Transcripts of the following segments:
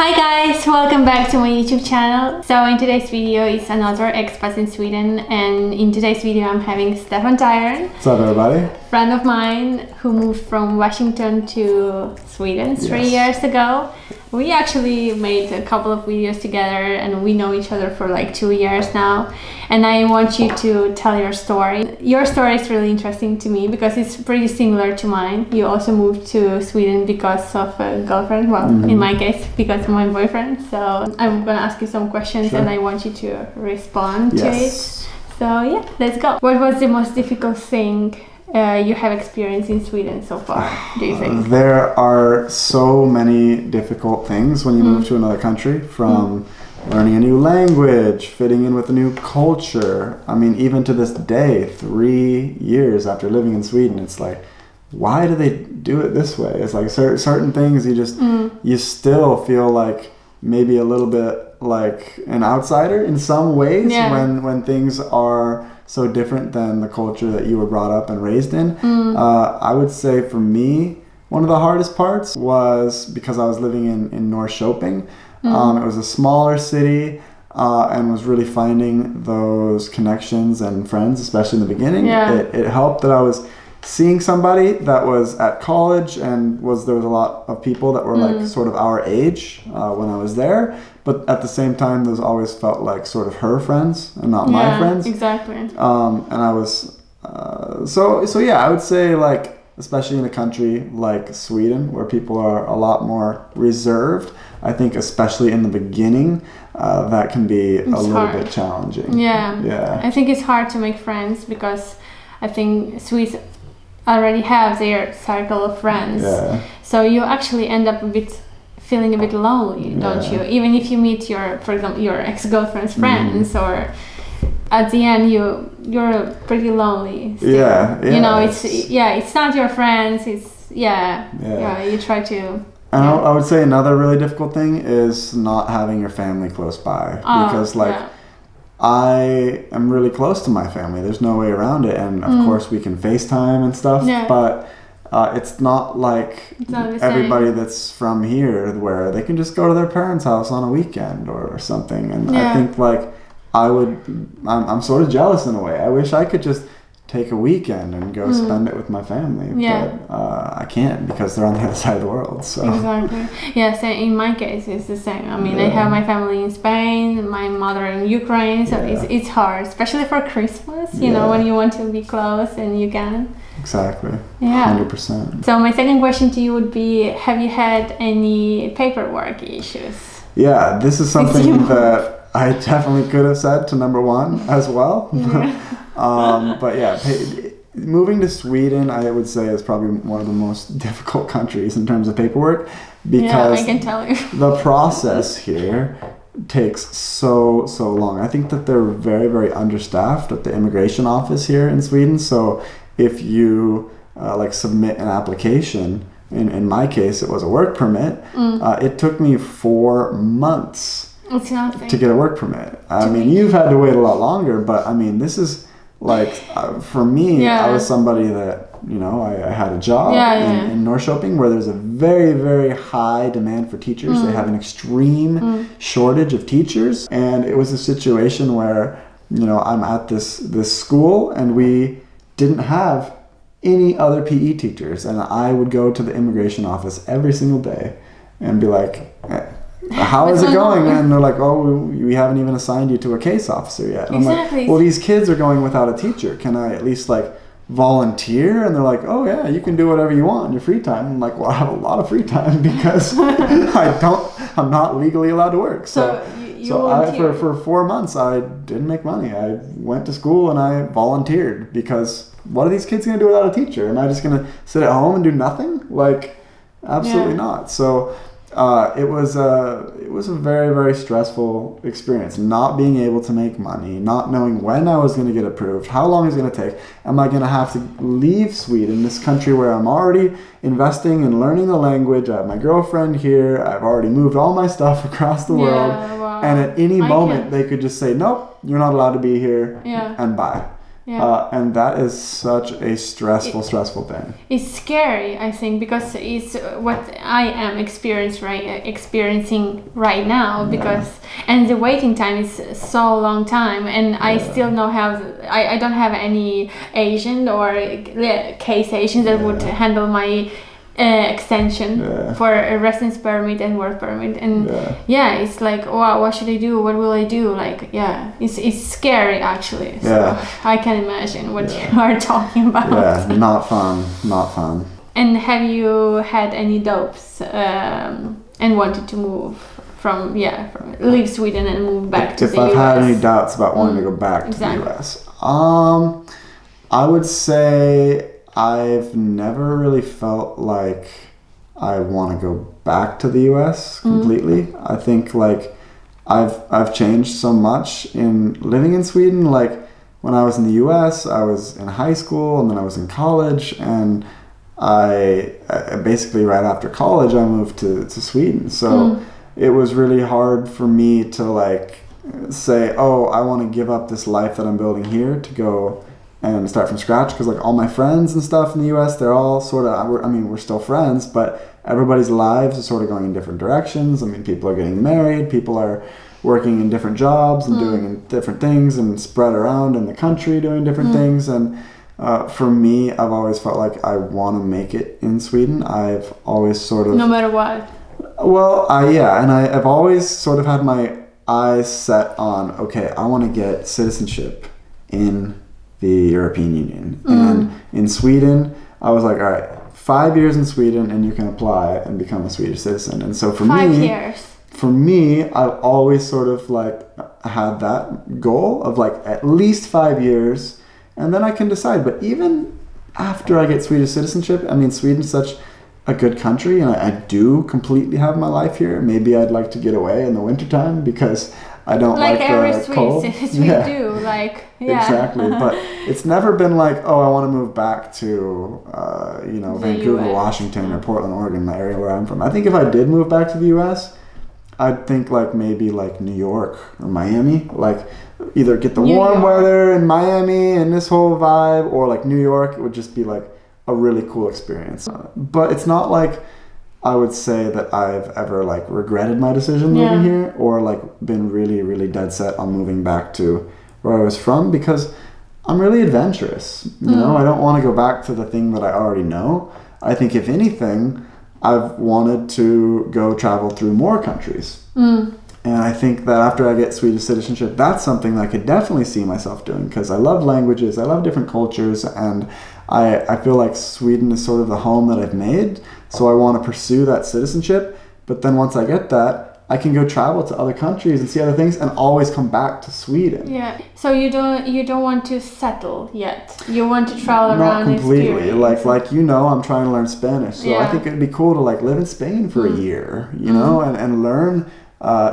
Hi guys, welcome back to my YouTube channel. So in today's video is another expat in Sweden, and in today's video I'm having Stefan Thyron. What's up everybody? Friend of mine who moved from Washington to Sweden 3 years ago. We actually made a couple of videos together and we know each other for like 2 years now. And I want you to tell your story. Your story is really interesting to me because it's pretty similar to mine. You also moved to Sweden because of a girlfriend. Well, in my case, because of my boyfriend. So I'm gonna ask you some questions and I want you to respond to it. So yeah, let's go. What was the most difficult thing you have experienced in Sweden so far, do you think? There are so many difficult things when you move to another country, from learning a new language, fitting in with a new culture. I mean, even to this day, 3 years after living in Sweden, it's like, why do they do it this way? It's like certain things you just, you still feel like maybe a little bit like an outsider in some ways when things are so different than the culture that you were brought up and raised in. I would say for me, one of the hardest parts was because I was living in Norrköping. It was a smaller city and was really finding those connections and friends, especially in the beginning. It helped that I was seeing somebody that was at college and there was a lot of people that were like sort of our age when I was there. But at the same time, those always felt like sort of her friends and not my friends. Exactly. And I was, so yeah, I would say like, especially in a country like Sweden where people are a lot more reserved, I think especially in the beginning, that can be a little bit challenging. Yeah. I think it's hard to make friends because I think Swedes already have their circle of friends. So you actually end up feeling a bit lonely, don't you? Even if you meet for example, your ex-girlfriend's friends, or at the end you're pretty lonely still. You know, it's not your friends. It's you try to. And I would say another really difficult thing is not having your family close by, because I am really close to my family. There's no way around it, and of course we can FaceTime and stuff, but it's not like everybody that's from here where they can just go to their parents' house on a weekend or something. And I think like I'm sort of jealous in a way. I wish I could just take a weekend and go spend it with my family, but I can't because they're on the other side of the world. So exactly. So in my case it's the same. I mean, I have my family in Spain, my mother in Ukraine, so it's hard, especially for Christmas, you know, when you want to be close and you can. Exactly. 100%. So my second question to you would be, have you had any paperwork issues? Yeah, this is something that I definitely could have said to number one as well. But yeah, moving to Sweden, I would say, is probably one of the most difficult countries in terms of paperwork, because I can tell you. The process here takes so long. I think that they're very, very understaffed at the immigration office here in Sweden. So if you like submit an application, in my case it was a work permit, it took me 4 months to get a work permit. I mean, you've had to wait a lot longer, but I mean, this is like, for me, I was somebody that, you know, I had a job in Norrköping where there's a very, very high demand for teachers. They have an extreme shortage of teachers. And it was a situation where, you know, I'm at this school and we didn't have any other PE teachers. And I would go to the immigration office every single day and be like, how is it going? And they're like, oh, we haven't even assigned you to a case officer yet. And I'm like, well, these kids are going without a teacher. Can I at least like volunteer? And they're like, oh yeah, you can do whatever you want in your free time. I'm like, well, I have a lot of free time because I'm not legally allowed to work. So for 4 months, I didn't make money. I went to school and I volunteered, because what are these kids going to do without a teacher? Am I just going to sit at home and do nothing? Like, absolutely not. So it was a very, very stressful experience, not being able to make money, not knowing when I was going to get approved, how long it's going to take. Am I going to have to leave Sweden, this country where I'm already investing in learning the language? I have my girlfriend here. I've already moved all my stuff across the world. And at any moment, they could just say, nope, you're not allowed to be here, and bye. And that is such a stressful thing. It's scary, I think, because it's what I am experiencing right now. And the waiting time is so long time, and I still I don't have any agent or case agent that would handle my extension for a residence permit and work permit, and it's like, wow, what should I do? What will I do? Like, it's scary actually. So I can imagine what you are talking about. Not fun. And have you had any doubts and wanted to move from leave Sweden and move back to the US? If I've had any doubts about wanting to go back to the US, I would say I've never really felt like I want to go back to the US completely. I think like I've changed so much in living in Sweden. Like when I was in the US, I was in high school and then I was in college, and I basically right after college I moved to Sweden. So it was really hard for me to like say, oh, I want to give up this life that I'm building here to go and start from scratch, because like all my friends and stuff in the US, they're all sort of, we're still friends, but everybody's lives are sort of going in different directions. I mean, people are getting married, people are working in different jobs and doing different things and spread around in the country doing different things. And for me, I've always felt like I want to make it in Sweden. I've always sort of... No matter what. Well, and I've always sort of had my eyes set on, okay, I want to get citizenship in the European Union. And in Sweden, I was like, all right, 5 years in Sweden and you can apply and become a Swedish citizen. And so for 5 years. For me, I've always sort of like had that goal of like at least 5 years, and then I can decide. But even after I get Swedish citizenship, I mean, Sweden's such a good country, and I do completely have my life here. Maybe I'd like to get away in the wintertime because I don't like the cold. Like every Swede do, like, Exactly, but it's never been like, oh, I want to move back to, Vancouver, US. Washington, or Portland, Oregon, the area where I'm from. I think if I did move back to the US, I'd think like maybe like New York or Miami, like either get the warm weather in Miami and this whole vibe, or like New York. It would just be like a really cool experience. But it's not like I would say that I've ever like regretted my decision moving here, or like been really, really dead set on moving back to where I was from, because I'm really adventurous. You know, I don't want to go back to the thing that I already know. I think if anything, I've wanted to go travel through more countries. And I think that after I get Swedish citizenship, that's something I could definitely see myself doing, because I love languages, I love different cultures, and I feel like Sweden is sort of the home that I've made. So I want to pursue that citizenship. But then once I get that, I can go travel to other countries and see other things, and always come back to Sweden. Yeah. So you don't want to settle yet. You want to travel around. Not completely. Like I'm trying to learn Spanish. So I think it'd be cool to like live in Spain for a year, you know, and learn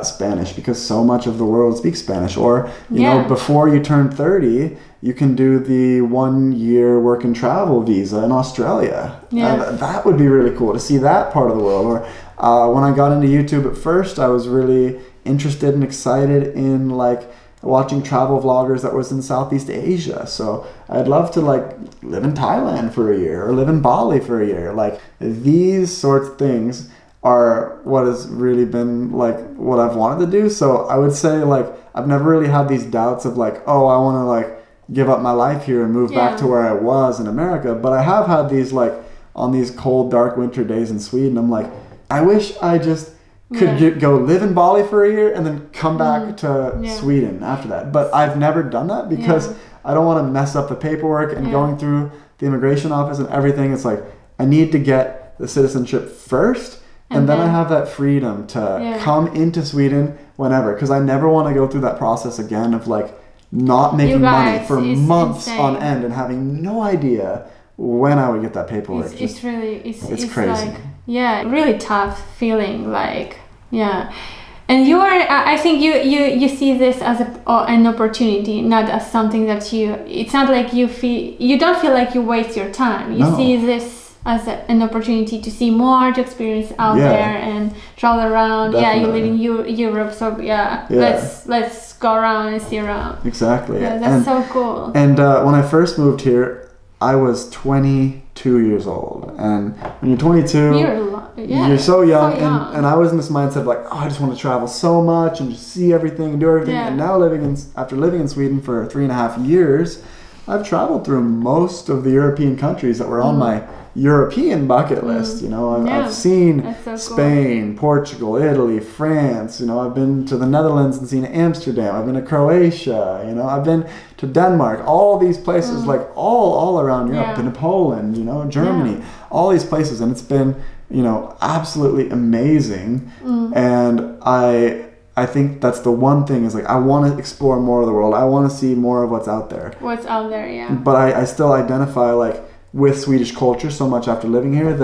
Spanish, because so much of the world speaks Spanish. Or you know, before you turn 30, you can do the 1 year work and travel visa in Australia. That would be really cool to see that part of the world. Or when I got into YouTube at first, I was really interested and excited in like watching travel vloggers that was in Southeast Asia. So I'd love to like live in Thailand for a year, or live in Bali for a year. Like these sorts of things are what has really been like what I've wanted to do. So I would say like I've never really had these doubts of like, oh, I want to like give up my life here and move back to where I was in America. But I have had these like on these cold, dark winter days in Sweden, I'm like, I wish I just could go live in Bali for a year and then come back to Sweden after that. But I've never done that because I don't want to mess up the paperwork and going through the immigration office and everything. It's like, I need to get the citizenship first, and then I have that freedom to come into Sweden whenever. Because I never want to go through that process again of like not making money for months on end and having no idea when I would get that paperwork. It's crazy. Like, really tough feeling, like, and you are, I think you see this as an opportunity, not as something that it's not like you don't feel like you waste your time. You see this as an opportunity to see more, to experience out there and travel around. Definitely. Yeah, you live in Europe, so let's go around and see around. Exactly. Yeah, that's so cool. And when I first moved here, I was 22 years old, and when you're 22, you're so young, and I was in this mindset of like, oh, I just want to travel so much and just see everything and do everything. And now after living in Sweden for 3.5 years, I've traveled through most of the European countries that were on my European bucket list. You know, I've seen Spain, Portugal, Italy, France. You know, I've been to the Netherlands and seen Amsterdam. I've been to Croatia. You know, I've been to Denmark. All these places, like all around Europe. Been to Poland. You know, Germany. All these places, and it's been, you know, absolutely amazing. And I think that's the one thing is like I want to explore more of the world. I want to see more of what's out there. What's out there, yeah. But I still identify like with Swedish culture so much after living here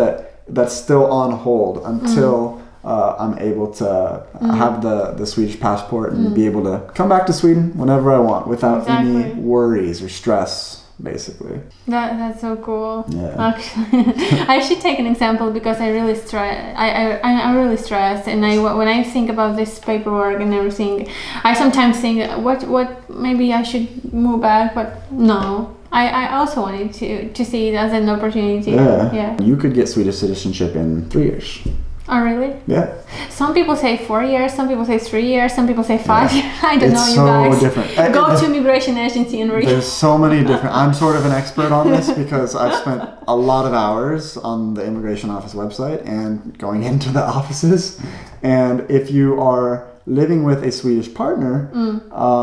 that's still on hold until I'm able to have the Swedish passport and be able to come back to Sweden whenever I want without any worries or stress. Basically, that's so cool. Yeah. Actually, I should take an example because I really stress. I'm really stressed, and when I think about this paperwork and everything, I sometimes think what maybe I should move back, but no. I also wanted to see it as an opportunity. Yeah. You could get Swedish citizenship in 3 years. Oh, really? Yeah. Some people say 4 years, some people say 3 years, some people say 5 years. I don't know, you It's guys. so different. Go to immigration agency and read. There's so many different... I'm sort of an expert on this because I've spent a lot of hours on the immigration office website and going into the offices. And if you are living with a Swedish partner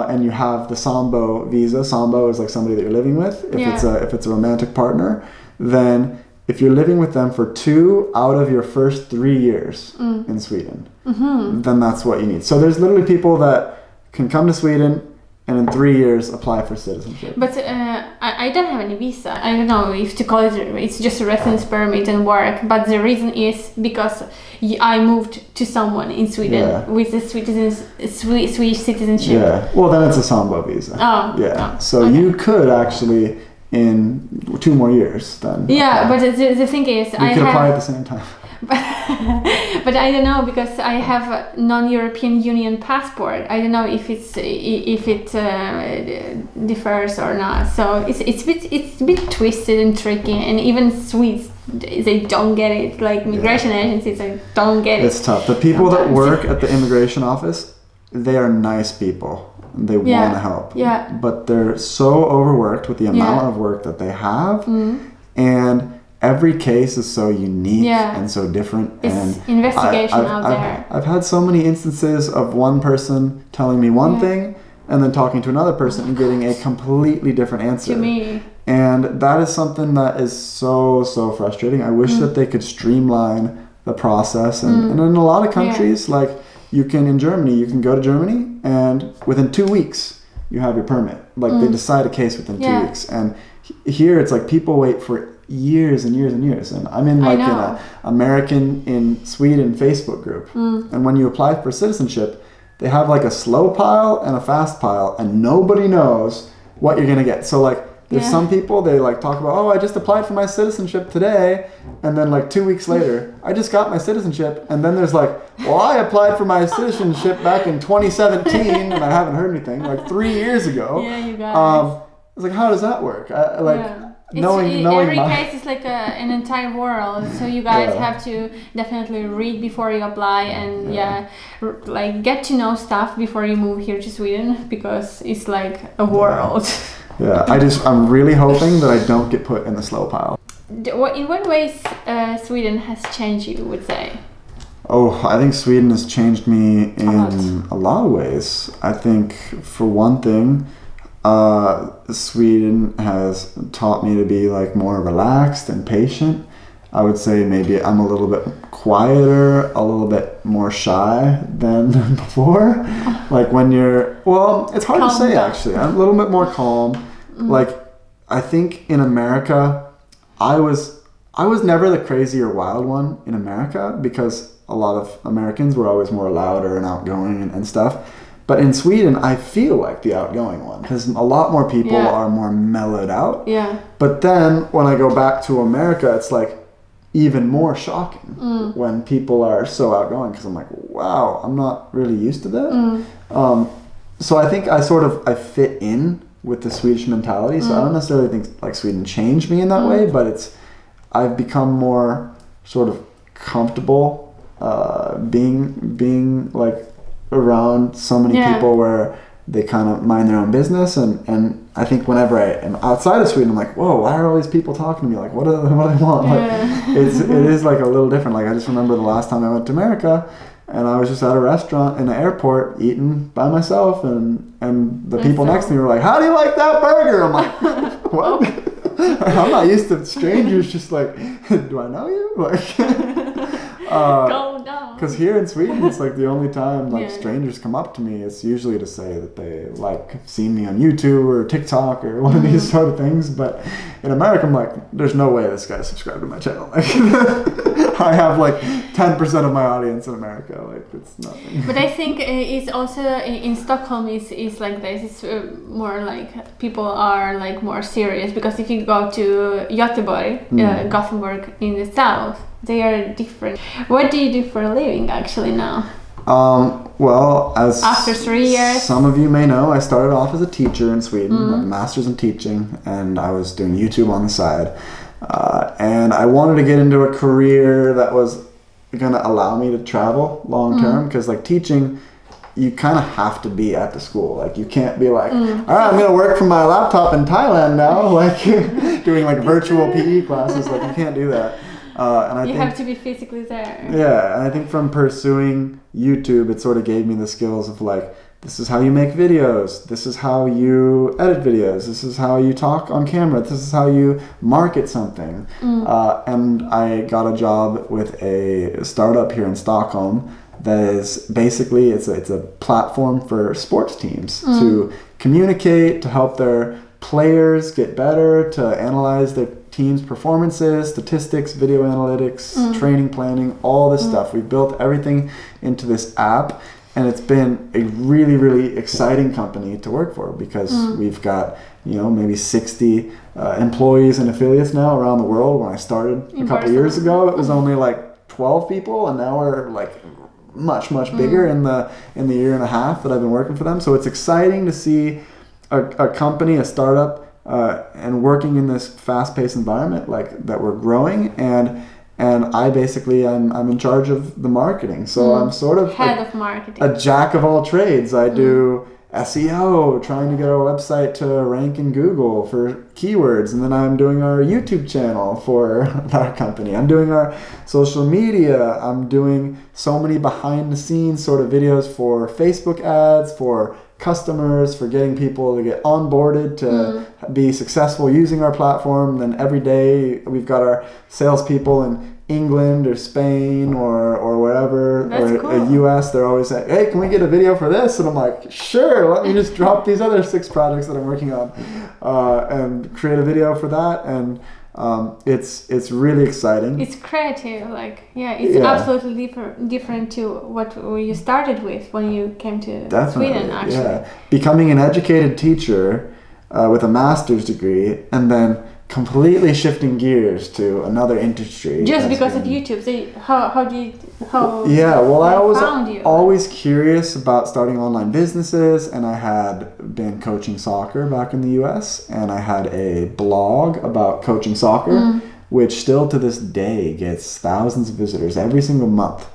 and you have the Sambo visa, Sambo is like somebody that you're living with. If it's a romantic partner, then if you're living with them for 2 out of your first 3 years in Sweden, then that's what you need. So there's literally people that can come to Sweden and in 3 years apply for citizenship. But I don't have any visa. I don't know if to call it, it's just a residence permit and work. But the reason is because I moved to someone in Sweden with the Swedish citizenship. Yeah, well then it's a Sambo visa. Oh. Yeah, so you could actually in 2 more years then. Yeah, but the thing is, you could apply at the same time. But I don't know because I have a non-European Union passport. I don't know if it differs or not. So it's a bit twisted and tricky, and even Swedes they don't get it. Like immigration agencies, they don't get it. It's tough. The people that work at the immigration office, they are nice people. They want to help. Yeah. But they're so overworked with the amount of work that they have, and every case is so unique and so different. It's and investigation out there. I've had so many instances of one person telling me one thing and then talking to another person and getting a completely different answer. To me. And that is something that is so frustrating. I wish that they could streamline the process. And in a lot of countries, like in Germany, you can go to Germany and within 2 weeks you have your permit. Like they decide a case within 2 weeks. And here it's like people wait for years and years and years. And I'm in like an American in Sweden Facebook group. And when you apply for citizenship, they have like a slow pile and a fast pile, and nobody knows what you're gonna get. So like there's some people, they like talk about, oh, I just applied for my citizenship today, and then like 2 weeks later I just got my citizenship. And then there's like, well, I applied for my citizenship back in 2017 and I haven't heard anything, like 3 years ago. Yeah, you guys. It's like, how does that work? Knowing every case is like an entire world, so you guys have to definitely read before you apply and like get to know stuff before you move here to Sweden, because it's like a world. I'm really hoping that I don't get put in the slow pile. In what ways Sweden has changed you, would say? Oh, I think Sweden has changed me in a lot of ways. I think for one thing, Sweden has taught me to be like more relaxed and patient. I would say maybe I'm a little bit quieter, a little bit more shy than before. Like when it's hard to say actually. I'm a little bit more calm. Like I think in America, I was never the crazy or wild one in America because a lot of Americans were always more louder and outgoing and stuff. But in Sweden, I feel like the outgoing one because a lot more people are more mellowed out. Yeah. But then when I go back to America, it's like even more shocking when people are so outgoing, because I'm like, wow, I'm not really used to that. So I think I fit in with the Swedish mentality. So I don't necessarily think like Sweden changed me in that way, but I've become more sort of comfortable being like around so many people where they kind of mind their own business, and I think whenever I am outside of Sweden, I'm like, whoa, why are all these people talking to me? Like, what do they want? Like, it is like a little different. Like, I just remember the last time I went to America, and I was just at a restaurant in the airport eating by myself, and the people next to me were like, how do you like that burger? I'm like, what? I'm not used to strangers just like, do I know you? Like, go down. Because here in Sweden, it's like the only time like strangers come up to me, it's usually to say that they like seen me on YouTube or TikTok or one of these sort of things. But in America, I'm like, there's no way this guy subscribed to my channel. Like, I have like 10% of my audience in America. Like, it's nothing. But I think it's also in Stockholm is like this. It's more like people are like more serious, because if you go to Göteborg, Gothenburg in the south, they are different. What do you do for a living actually now? Well, as after 3 years, some of you may know, I started off as a teacher in Sweden, like a master's in teaching, and I was doing YouTube on the side. And I wanted to get into a career that was going to allow me to travel long term, because like teaching, you kind of have to be at the school. Like, you can't be like, all right, I'm going to work from my laptop in Thailand now, like doing like virtual PE classes. Like, you can't do that. And I think, have to be physically there. Yeah, and I think from pursuing YouTube, it sort of gave me the skills of like, this is how you make videos, this is how you edit videos, this is how you talk on camera, this is how you market something. And I got a job with a startup here in Stockholm that is basically, it's a platform for sports teams to communicate, to help their players get better, to analyze their team's performances, statistics, video analytics, training planning, all this stuff. We built everything into this app, and it's been a really, really exciting company to work for, because we've got, maybe 60 employees and affiliates now around the world. When I started a couple years ago, it was only like 12 people, and now we're like much bigger in the year and a half that I've been working for them. So it's exciting to see a company, a startup, and working in this fast-paced environment like that we're growing, and I basically I'm in charge of the marketing, so I'm sort of head of marketing, a jack of all trades. I do SEO, trying to get our website to rank in Google for keywords, and then I'm doing our YouTube channel for our company. I'm doing our social media. I'm doing so many behind-the-scenes sort of videos for Facebook ads, for customers, for getting people to get onboarded to be successful using our platform. Then every day we've got our salespeople in England or Spain or wherever. That's or cool. US. They're always saying, hey, can we get a video for this? And I'm like, sure, let me just drop these other 6 projects that I'm working on and create a video for that. And it's really exciting. It's creative, it's absolutely different to what you started with when you came to Sweden, actually. Yeah. Becoming an educated teacher with a master's degree, and then completely shifting gears to another industry. Just because of YouTube. So how I was always curious about starting online businesses, and I had been coaching soccer back in the US, and I had a blog about coaching soccer, which still to this day gets thousands of visitors every single month.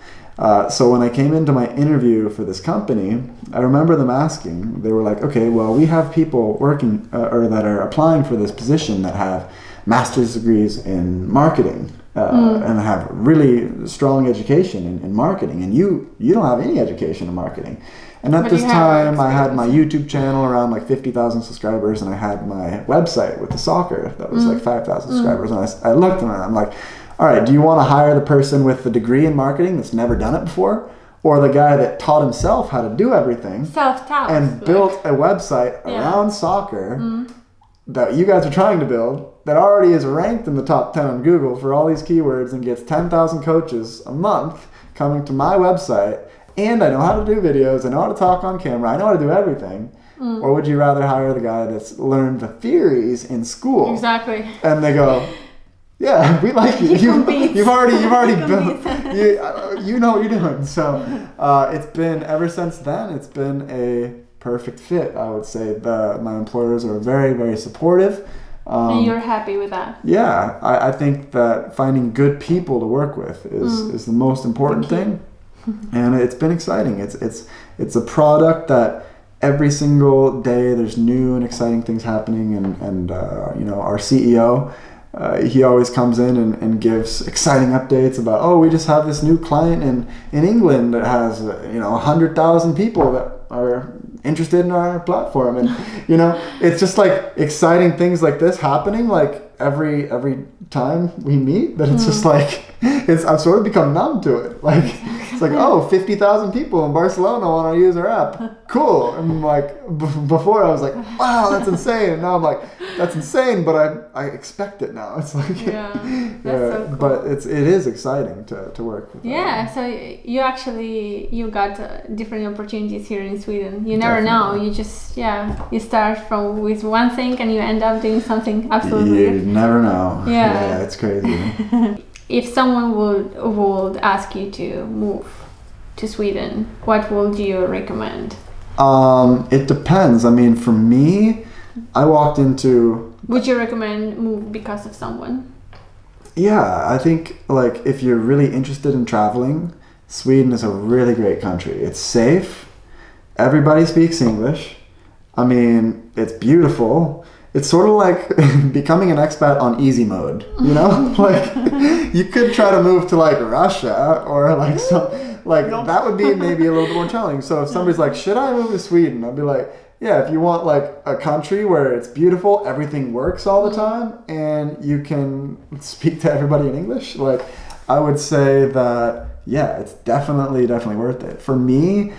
So when I came into my interview for this company, I remember them asking, they were like, okay, well, we have people working or that are applying for this position that have master's degrees in marketing and have really strong education in marketing, and you don't have any education in marketing. And at this time, I had my YouTube channel around like 50,000 subscribers, and I had my website with the soccer that was like 5,000 subscribers. And I looked at it, and I'm like, all right, do you want to hire the person with the degree in marketing that's never done it before, or the guy that taught himself how to do everything and built a website around soccer that you guys are trying to build that already is ranked in the top 10 on Google for all these keywords and gets 10,000 coaches a month coming to my website, and I know how to do videos, I know how to talk on camera, I know how to do everything? Or would you rather hire the guy that's learned the theories in school? Exactly. And they go, Yeah, we like you. You've already built. You know what you're doing. So it's been, ever since then, it's been a perfect fit. I would say my employers are very, very supportive. And you're happy with that? Yeah, I think that finding good people to work with is the most important thing, and it's been exciting. It's a product that every single day there's new and exciting things happening, and you know, our CEO. He always comes in and gives exciting updates about, oh, we just have this new client in England that has 100,000 people that are interested in our platform, and you know, it's just like exciting things like this happening like every time we meet, that it's just like I've sort of become numb to it. Like it's like, oh, 50,000 people in Barcelona want to use our app. Cool. And like before I was like, wow, that's insane. And now I'm like, that's insane, but I expect it now. It's like, that's so cool. But it is exciting to work with. Yeah, so you got different opportunities here in Sweden. You never know. You just you start with one thing and you end up doing something absolutely. You never know. Yeah, it's crazy. If someone would ask you to move to Sweden, what would you recommend? It depends. I mean, for me, I walked into... Would you recommend move because of someone? Yeah, I think like if you're really interested in traveling, Sweden is a really great country. It's safe. Everybody speaks English. I mean, it's beautiful. It's sort of like becoming an expat on easy mode, you know? Like, you could try to move to like Russia or like that would be maybe a little bit more challenging. So if somebody's like, should I move to Sweden? I'd be like, yeah, if you want like a country where it's beautiful, everything works all the time, and you can speak to everybody in English, like, I would say that, yeah, it's definitely worth it. For me,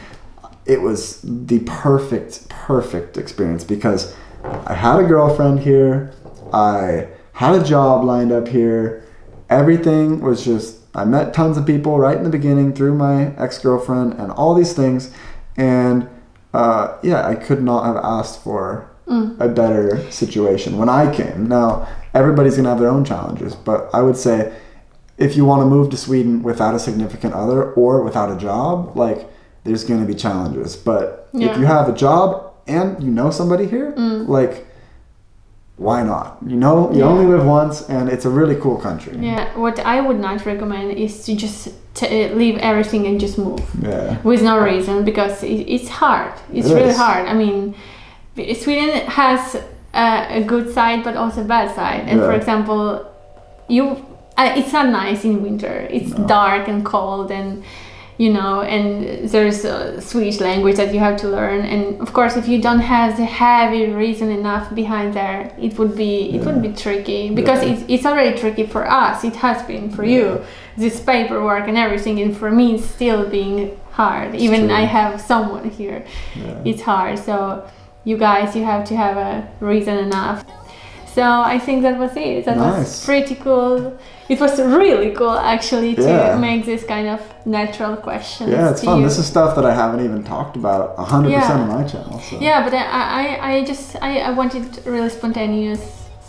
it was the perfect experience because I had a girlfriend here, I had a job lined up here, everything was just, I met tons of people right in the beginning through my ex-girlfriend and all these things, and I could not have asked for a better situation when I came. Now, everybody's gonna have their own challenges, but I would say if you want to move to Sweden without a significant other or without a job, like, there's gonna be challenges, but if you have a job and you know somebody here, like, why not? You know, you only live once, and it's a really cool country. Yeah, what I would not recommend is to just leave everything and just move. Yeah. With no reason, because it's hard. It's really hard. I mean, Sweden has a good side, but also a bad side. And for example, it's not nice in winter. It's dark and cold, and you know, and there's a Swedish language that you have to learn, and of course if you don't have the heavy reason enough behind there, it would be tricky, because it's already tricky for us. It has been for you, this paperwork and everything, and for me it's still being hard. Even I have someone here, it's hard. So you guys, you have to have a reason enough. So I think that was it. That was pretty cool. It was really cool, actually, to make this kind of natural questions. Yeah, it's fun. This is stuff that I haven't even talked about 100% on my channel. So. Yeah, but I wanted really spontaneous.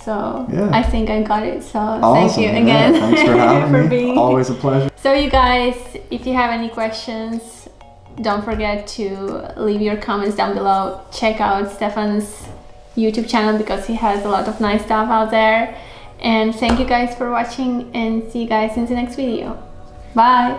So I think I got it. So thank you again. Thanks for having me. Always a pleasure. So you guys, if you have any questions, don't forget to leave your comments down below. Check out Stefan's YouTube channel because he has a lot of nice stuff out there. And thank you guys for watching, and see you guys in the next video. Bye!